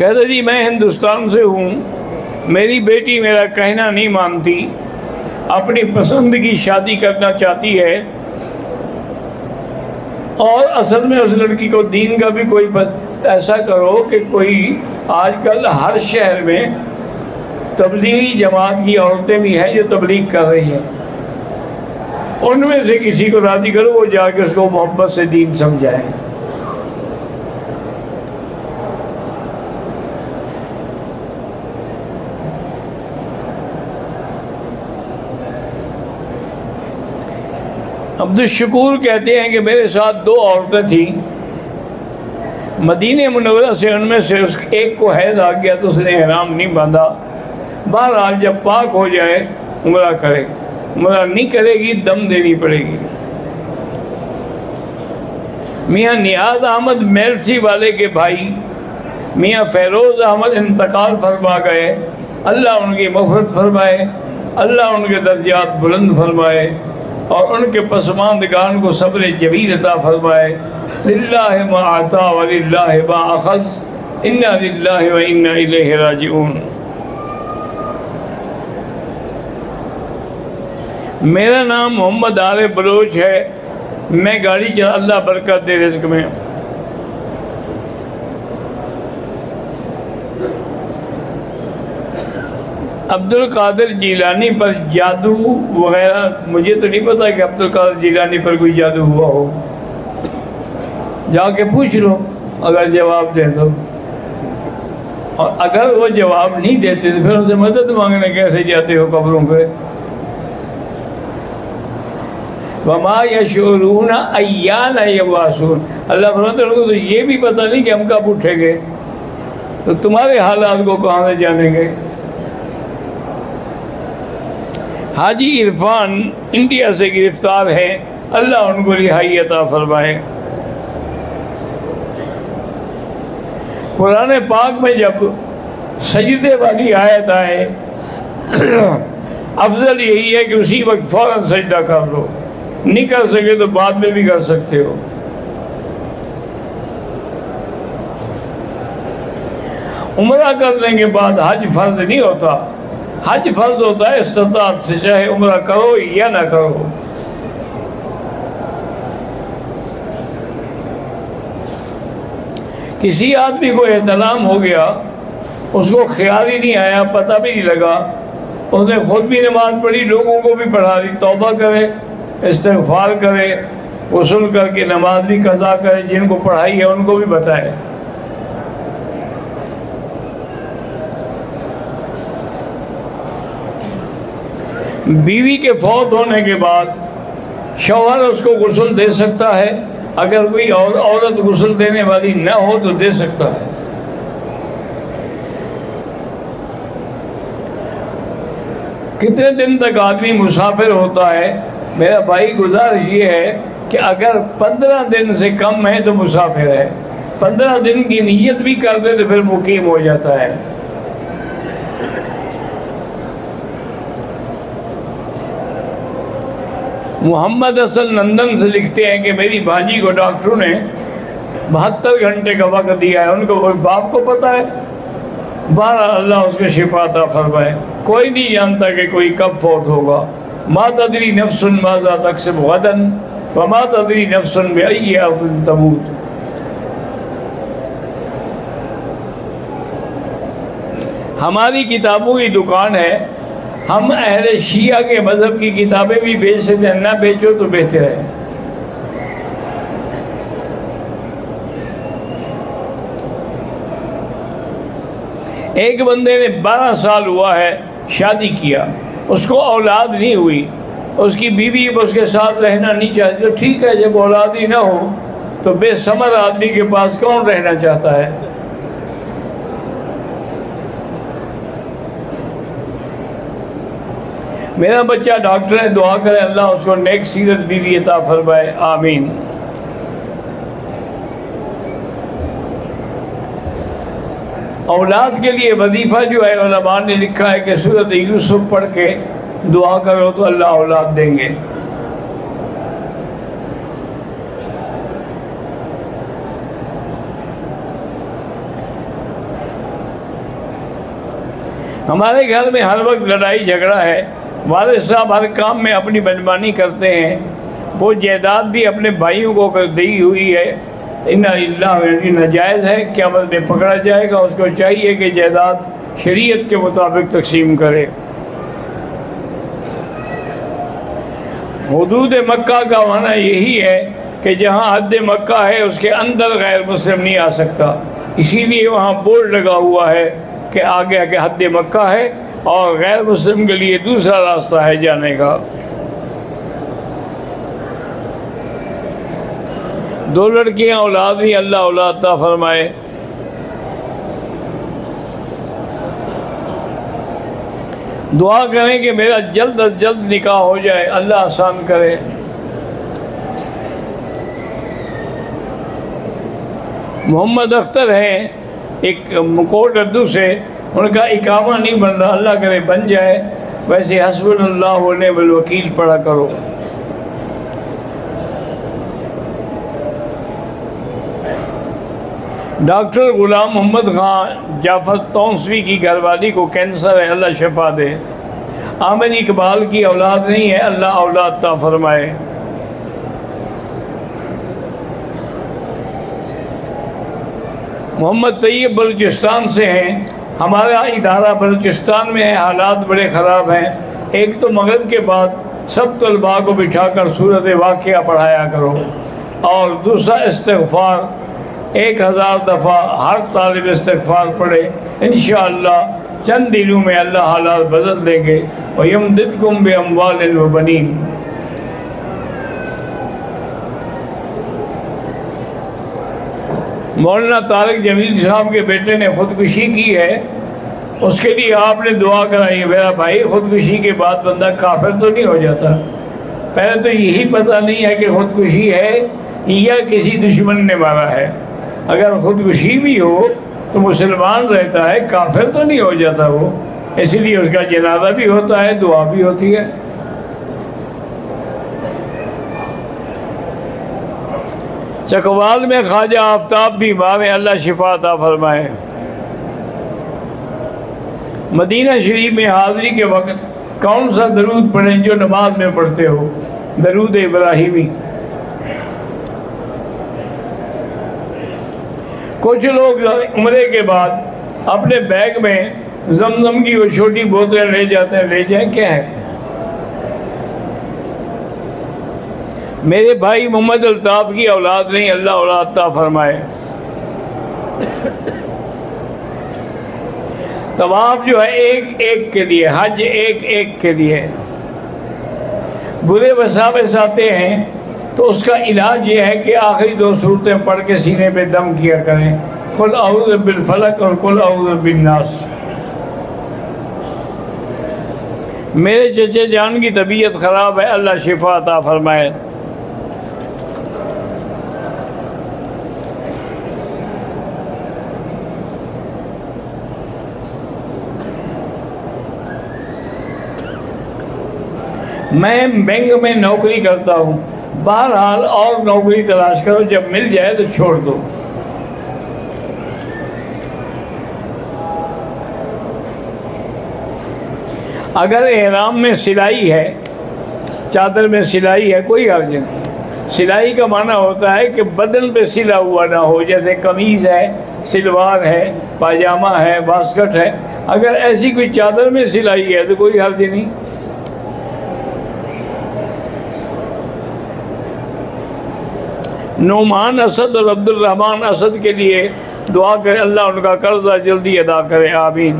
کہتا جی میں ہندوستان سے ہوں، میری بیٹی میرا کہنا نہیں مانتی، اپنی پسند کی شادی کرنا چاہتی ہے، اور اصل میں اس لڑکی کو دین کا بھی کوئی ایسا کرو کہ کوئی آج کل ہر شہر میں تبلیغی جماعت کی عورتیں بھی ہیں جو تبلیغ کر رہی ہیں، ان میں سے کسی کو راضی کرو، وہ جا کے اس کو محبت سے دین سمجھائیں۔ عبدالشکور کہتے ہیں کہ میرے ساتھ 2 عورتیں تھیں مدینہ منورہ سے، ان میں سے ایک کو حیض آ گیا تو اس نے احرام نہیں باندھا۔ بہرحال جب پاک ہو جائے عمرہ کرے، عمرہ نہیں کرے گی دم دینی پڑے گی۔ میاں نیاز احمد میلسی والے کے بھائی میاں فیروز احمد انتقال فرما گئے، اللہ ان کی مغفرت فرمائے، اللہ ان کے درجات بلند فرمائے، اور ان کے پسماندگان کو صبر جمیل عطا فرمائے۔ للہ ما عطا وللہ ما اخذ، انا للہ و انا الیہ راجعون۔ میرا نام محمد عارف بلوچ ہے، میں گاڑی چلا، اللہ برکت دے رزق میں۔ عبدالقادر جیلانی پر جادو وغیرہ، مجھے تو نہیں پتا کہ عبدالقادر جیلانی پر کوئی جادو ہوا ہو، جا کے پوچھ لو اگر جواب دے دو، اور اگر وہ جواب نہیں دیتے تو پھر ان سے مدد مانگنے کیسے جاتے ہو قبروں پہ؟ وَمَا يَشْعُرُونَ أَيَّانَ يَبْعَثُونَ، اللہ فرماتے ہیں ان کو تو یہ بھی پتہ نہیں کہ ہم کب اٹھیں گے، تو تمہارے حالات کو کہاں سے جانیں گے؟ حاجی عرفان انڈیا سے گرفتار ہیں، اللہ ان کو رہائی عطا فرمائے۔ قرآن پاک میں جب سجدے والی آیت آئے، افضل یہی ہے کہ اسی وقت فوراً سجدہ کر لو، نہیں کر سکے تو بعد میں بھی کر سکتے ہو۔ عمرہ کرنے کے بعد حج فرض نہیں ہوتا، حج فرض ہوتا ہے استطاعت سے، چاہے عمرہ کرو یا نہ کرو۔ کسی آدمی کو احتلام ہو گیا، اس کو خیال ہی نہیں آیا، پتہ بھی نہیں لگا، اس نے خود بھی نماز پڑھی، لوگوں کو بھی پڑھا دی، توبہ کرے، استغفار کرے، غسل کر کے نماز بھی قضا کرے، جن کو پڑھائی ہے ان کو بھی بتائے۔ بیوی کے فوت ہونے کے بعد شوہر اس کو غسل دے سکتا ہے، اگر کوئی اور عورت غسل دینے والی نہ ہو تو دے سکتا ہے۔ کتنے دن تک آدمی مسافر ہوتا ہے؟ میرا بھائی گزارش یہ ہے کہ اگر 15 دن سے کم ہے تو مسافر ہے، 15 دن کی نیت بھی کر دے تو پھر مقیم ہو جاتا ہے۔ محمد حسن لندن سے لکھتے ہیں کہ میری بھانجی کو ڈاکٹروں نے 72 گھنٹے کا وقت دیا ہے، ان کو باپ کو پتہ ہے، بہرحال اللہ اس کو شفا عطا فرمائے۔ کوئی نہیں جانتا کہ کوئی کب فوت ہوگا۔ ما تدری نفس ماذا تکسب غدا وما تدری نفس بأی ارض تموت۔ ہماری کتابوں کی دکان ہے، ہم اہل شیعہ کے مذہب کی کتابیں بھی بیچ سکتے ہیں، نہ بیچو تو بہتر ہے۔ ایک بندے نے 12 سال ہوا ہے شادی کیا، اس کو اولاد نہیں ہوئی، اس کی بیوی اس کے ساتھ رہنا نہیں چاہتی، تو ٹھیک ہے، جب اولاد ہی نہ ہو تو بے ثمر آدمی کے پاس کون رہنا چاہتا ہے؟ میرا بچہ ڈاکٹر ہے، دعا کرے اللہ اس کو نیک سیرت بیوی عطا فرمائے، آمین۔ اولاد کے لیے وظیفہ جو ہے علماء نے لکھا ہے کہ سورۃ یوسف پڑھ کے دعا کرو تو اللہ اولاد دیں گے۔ ہمارے گھر میں ہر وقت لڑائی جھگڑا ہے، والد صاحب ہر کام میں اپنی منمانی کرتے ہیں، وہ جائیداد بھی اپنے بھائیوں کو دی ہوئی ہے، ناجائز ہے، قیامت میں پکڑا جائے گا۔ اس کو چاہیے کہ جائیداد شریعت کے مطابق تقسیم کرے۔ حدود مکہ کا معنی یہی ہے کہ جہاں حد مکہ ہے اس کے اندر غیر مسلم نہیں آ سکتا، اسی لیے وہاں بورڈ لگا ہوا ہے کہ آگے کہ حد مکہ ہے اور غیر مسلم کے لیے دوسرا راستہ ہے جانے کا۔ 2 لڑکیاں اولاد نہیں، اللہ اولاد عطا فرمائے۔ دعا کریں کہ میرا جلد از جلد نکاح ہو جائے، اللہ آسان کرے۔ محمد اختر ہیں ایک کوٹ اردو سے، ان کا اقامہ نہیں بن رہا، اللہ کرے بن جائے۔ ویسے حسبنا اللہ و نعم الوکیل پڑھا کرو۔ ڈاکٹر غلام محمد خان جعفر تونسوی کی گھر والی کو کینسر ہے، اللہ شفا دے۔ عامر اقبال کی اولاد نہیں ہے، اللہ اولاد عطا فرمائے۔ محمد طیب بلوچستان سے ہیں، ہمارا ادارہ بلوچستان میں ہے، حالات بڑے خراب ہیں۔ ایک تو مغرب کے بعد سب طلباء کو بٹھا کر سورۃ واقعہ پڑھایا کرو، اور دوسرا استغفار 1000 دفعہ ہر طالب استغفار پڑھے، انشاءاللہ چند دنوں میں اللہ حالات بدل دیں گے۔ وَيَمْدِدْكُمْ بِأَمْوَالٍ وَبَنِينَ۔ مولانا طارق جمیل صاحب کے بیٹے نے خودکشی کی ہے، اس کے لیے آپ نے دعا کرائی ہے۔ میرا بھائی، خودکشی کے بعد بندہ کافر تو نہیں ہو جاتا؟ پہلے تو یہی پتہ نہیں ہے کہ خودکشی ہے یا کسی دشمن نے مارا ہے۔ اگر خودکشی بھی ہو تو مسلمان رہتا ہے، کافر تو نہیں ہو جاتا وہ، اسی لیے اس کا جنازہ بھی ہوتا ہے، دعا بھی ہوتی ہے۔ چکوال میں خواجہ آفتاب بیمار ہیں، اللہ شفا عطا فرمائے۔ مدینہ شریف میں حاضری کے وقت کون سا درود پڑھیں جو نماز میں پڑھتے ہو؟ درود ابراہیمی۔ کچھ لوگ عمرے کے بعد اپنے بیگ میں زمزم کی وہ چھوٹی بوتلیں لے جاتے ہیں، لے جائیں، کیا ہے؟ میرے بھائی محمد الطاف کی اولاد نہیں، اللہ اولاد عطا فرمائے۔ طواف جو ہے ایک ایک کے لیے، حج ایک ایک کے لیے۔ برے وساوس آتے ہیں تو اس کا علاج یہ ہے کہ آخری 2 سورتیں پڑھ کے سینے پہ دم کیا کریں، قل اعوذ بالفلق اور قل اعوذ بالناس۔ میرے چچے جان کی طبیعت خراب ہے، اللہ شفا عطا فرمائے۔ میں بینک میں نوکری کرتا ہوں، بہرحال اور نوکری تلاش کرو، جب مل جائے تو چھوڑ دو۔ اگر احرام میں سلائی ہے، چادر میں سلائی ہے، کوئی حرج نہیں۔ سلائی کا معنی ہوتا ہے کہ بدن پہ سلا ہوا نہ ہو، جیسے قمیض ہے، سلوار ہے، پاجامہ ہے، واسکٹ ہے۔ اگر ایسی کوئی چادر میں سلائی ہے تو کوئی حرج نہیں۔ نعمان اسد اور عبد الرحمن اسد کے لیے دعا کرے، اللہ ان کا قرضہ جلدی ادا کرے، آمین۔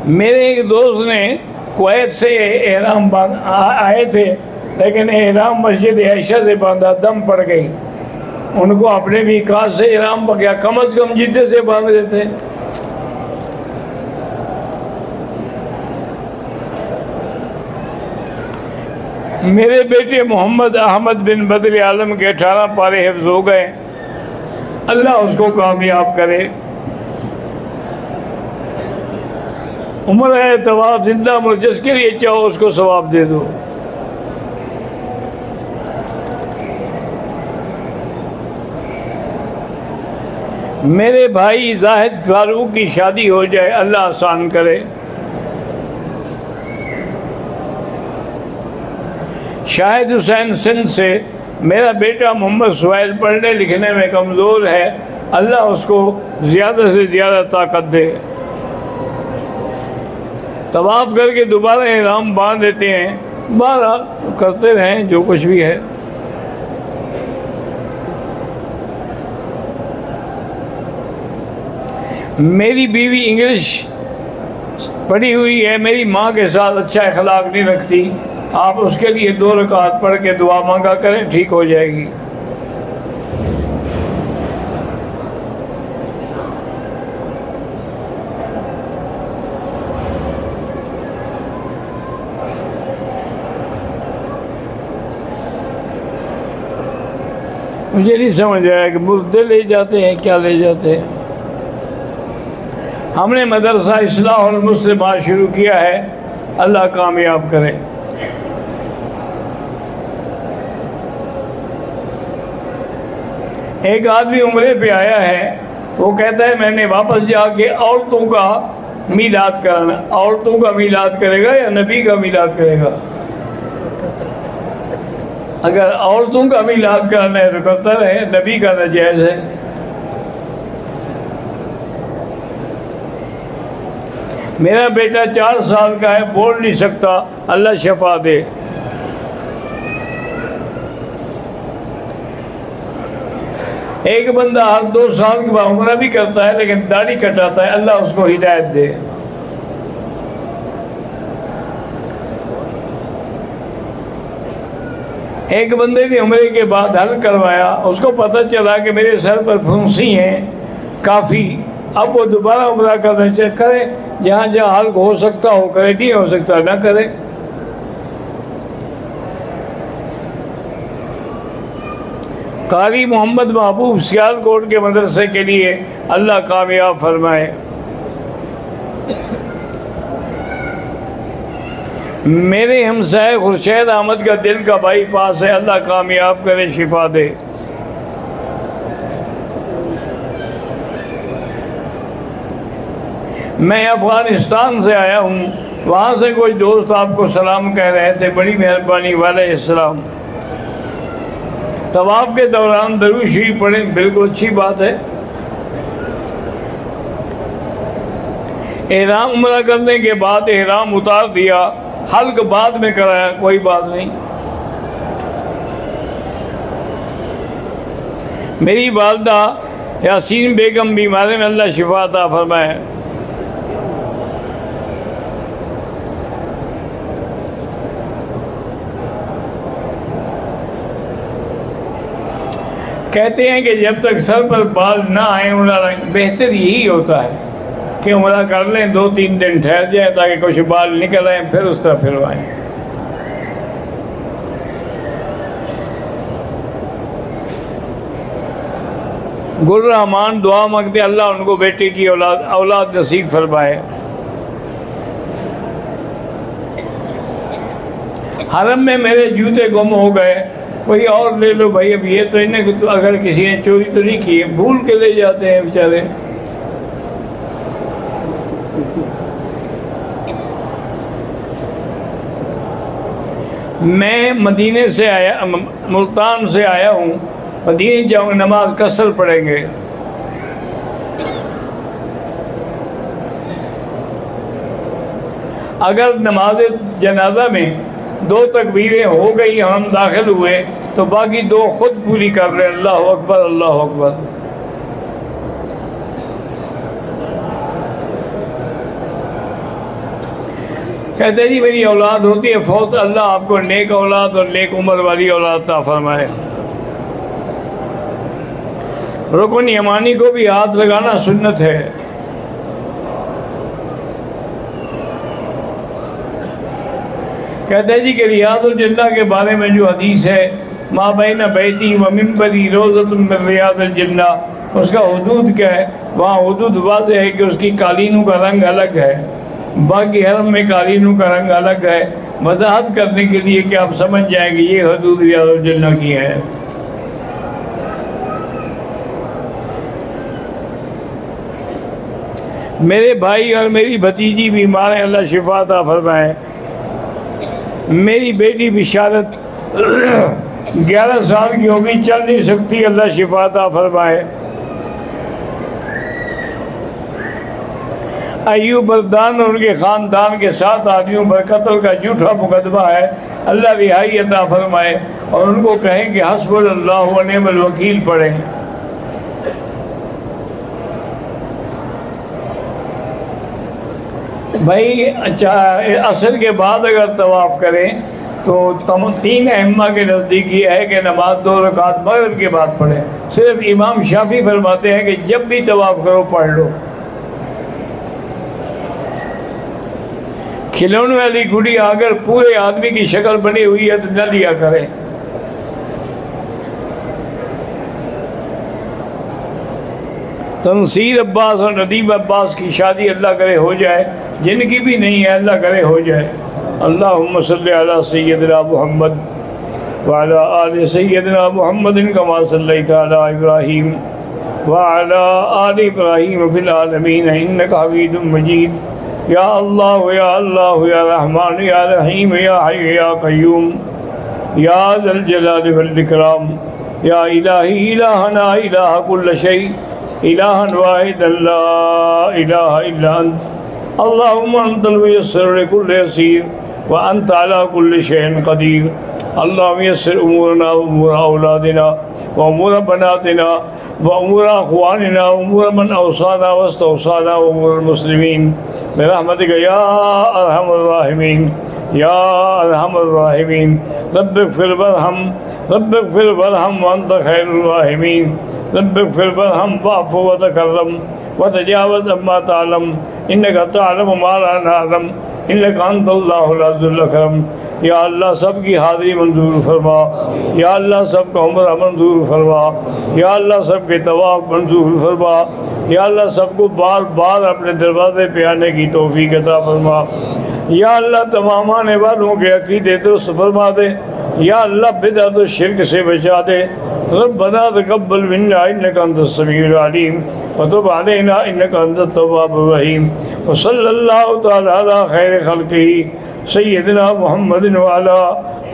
میرے ایک دوست نے کویت سے احرام آئے تھے، لیکن احرام مسجد عائشہ سے باندھا، دم پڑ گئی۔ ان کو اپنے بھی کاج سے احرام پڑ گیا، کم از کم جدے سے باندھ دیتے۔ میرے بیٹے محمد احمد بن بدر عالم کے 18 پارے حفظ ہو گئے، اللہ اس کو کامیاب کرے۔ عمر ہے طواف زندہ مر، جس کے لیے چاہو اس کو ثواب دے دو۔ میرے بھائی زاہد فاروق کی شادی ہو جائے، اللہ آسان کرے۔ شاہد حسین سندھ سے، میرا بیٹا محمد سہیل پڑھنے لکھنے میں کمزور ہے، اللہ اس کو زیادہ سے زیادہ طاقت دے۔ طواف کر کے دوبارہ احرام باندھ دیتے ہیں، بہرحال کرتے رہیں جو کچھ بھی ہے۔ میری بیوی انگلش پڑھی ہوئی ہے، میری ماں کے ساتھ اچھا اخلاق نہیں رکھتی، آپ اس کے لیے 2 رکعت پڑھ کے دعا مانگا کریں، ٹھیک ہو جائے گی۔ مجھے نہیں سمجھ آیا کہ مردے لے جاتے ہیں، کیا لے جاتے ہیں۔ ہم نے مدرسہ اصلاح المسلمات شروع کیا ہے، اللہ کامیاب کرے۔ ایک آدمی عمرے پہ آیا ہے، وہ کہتا ہے میں نے واپس جا کے عورتوں کا میلاد کرانا۔ عورتوں کا میلاد کرے گا یا نبی کا میلاد کرے گا؟ اگر عورتوں کا میلاد کرنا ہے تو کرتا رہے، نبی کا ناجائز ہے۔ میرا بیٹا 4 سال کا ہے، بول نہیں سکتا، اللہ شفا دے۔ ایک بندہ ہر 2 سال کے بعد عمرہ بھی کرتا ہے لیکن داڑھی کٹاتا ہے، اللہ اس کو ہدایت دے۔ ایک بندے نے عمرے کے بعد حل کروایا، اس کو پتہ چلا کہ میرے سر پر پھنسی ہیں کافی، اب وہ دوبارہ عمرہ کرنا چاہے کرے، جہاں جہاں حلق ہو سکتا ہو کرے، نہیں ہو سکتا نہ کرے۔ قاری محمد محبوب سیالکوٹ کے مدرسے کے لیے اللہ کامیاب فرمائے۔ میرے ہمسائے خورشید احمد کا دل کا بائی پاس ہے، اللہ کامیاب کرے، شفا دے۔ میں افغانستان سے آیا ہوں، وہاں سے کوئی دوست آپ کو سلام کہہ رہے تھے، بڑی مہربانی، وعلیکم السلام۔ طواف کے دوران درود شریف پڑھیں، بالکل اچھی بات ہے۔ احرام عمرہ کرنے کے بعد احرام اتار دیا، حلق بعد میں کرایا، کوئی بات نہیں۔ میری والدہ یاسین بیگم بیمار میں، اللہ شفا عطا فرمائے۔ کہتے ہیں کہ جب تک سر پر بال نہ آئیں عمرہ، بہتر یہی ہوتا ہے کہ عمرہ کر لیں، 2-3 دن ٹھہر جائیں تاکہ کچھ بال نکل آئیں، پھر اس طرح پھروائیں۔ گل رحمان دعا مانگتے اللہ ان کو بیٹے کی اولاد نصیب فرمائے۔ حرم میں میرے جوتے گم ہو گئے، کوئی اور لے لو بھائی، اب یہ تو انہیں کہ اگر کسی نے چوری تو نہیں کی ہے، بھول کے لے جاتے ہیں بیچارے۔ میں مدینے سے آیا، ملتان سے آیا ہوں، مدینے جاؤں، نماز قصر پڑھیں گے۔ اگر نماز جنازہ میں 2 تکبیریں ہو گئی، ہم داخل ہوئے تو باقی 2 خود پوری کر رہے، اللہ اکبر اللہ اکبر۔ کہتے جی میری اولاد ہوتی ہے فوت، اللہ آپ کو نیک اولاد اور نیک عمر والی اولاد عطا فرمائے۔ رکن یمانی کو بھی ہاتھ لگانا سنت ہے۔ کہتے ہیں جی کہ ریاض الجنہ کے بارے میں جو حدیث ہے، ما بین بیتی و منبری روضۃ من ریاض الجنہ، اس کا حدود کیا ہے؟ وہاں حدود واضح ہے کہ اس کی قالینوں کا رنگ الگ ہے، باقی حرم میں قالینوں کا رنگ الگ ہے، وضاحت کرنے کے لیے کہ آپ سمجھ جائیں کہ یہ حدود ریاض الجنہ کی ہے۔ میرے بھائی اور میری بھتیجی بیمار ہیں، اللہ شفا عطا فرمائے۔ میری بیٹی بشارت 11 سال کی ہوگی، چل نہیں سکتی، اللہ شفا عطا فرمائے۔ ایوب بردان اور ان کے خاندان کے 7 آدمیوں پر قتل کا جھوٹا مقدمہ ہے، اللہ رہائی عطا فرمائے، اور ان کو کہیں کہ حسب اللہ و نعم الوکیل پڑھیں۔ بھائی عصر کے بعد اگر طواف کریں تو 3 ائمہ کے نزدیک یہ ہے کہ نماز 2 رکعت مغرب کے بعد پڑھیں۔ صرف امام شافعی فرماتے ہیں کہ جب بھی طواف کرو پڑھ لو۔ کھلونے والی گڑیا اگر پورے آدمی کی شکل بنی ہوئی ہے تو نہ لیا کریں۔ تنصیر عباس اور ندیم عباس کی شادی اللہ کرے ہو جائے، جن کی بھی نہیں ہے اللہ کرے ہو جائے۔ اللہم صلی علی سیدنا محمد وعلی آل سیدنا محمد کما صلیت علی ابراہیم وعلی آل ابراہیم فی العالمین انک حمید مجید۔ یا اللہ یا اللہ یا رحمان یا رحیم یا حی یا قیوم یا ذا الجلال والاکرام یا الہی الہنا الہ کل شیء الہا واحدا لا الہ الا انت اللہم انت الميسر لكل يسير وانت على كل شيء قدير اللہم یسر امورنا وامور اولادنا وامور بناتنا وامور اخواننا وامور من اوصانا واستوصانا وامور المسلمین برحمتک یا ارحم الراحمین یا ارحم الراحمین۔ رب اغفر وارحم رب اغفر وارحم وانت خیر الراحمین۔ رب اغفر وارحم واعف وتکرم وتجاوز عما تعلم انک تعلم ما لا نعلم انک انت اللہ العز الاکرم۔ یا اللہ سب کی حاضری منظور فرما، یا اللہ سب کا عمرہ منظور فرما، یا اللہ سب کے طواف منظور فرما، یا اللہ سب کو بار بار اپنے دروازے پہ آنے کی توفیق عطا فرما۔ یا اللہ تمام آنے والوں کے عقیدے درست فرما دے، یا اللہ بدعت و شرک سے بچا دے۔ ربنا تقبل منا انک انت السمیع العلیم وتب علینا انک انت التواب الرحیم۔ وصلی اللہ تعالی علی خیر خلقہ سیدنا محمد وعلی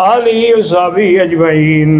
آلہ وصحبہ اجمعین۔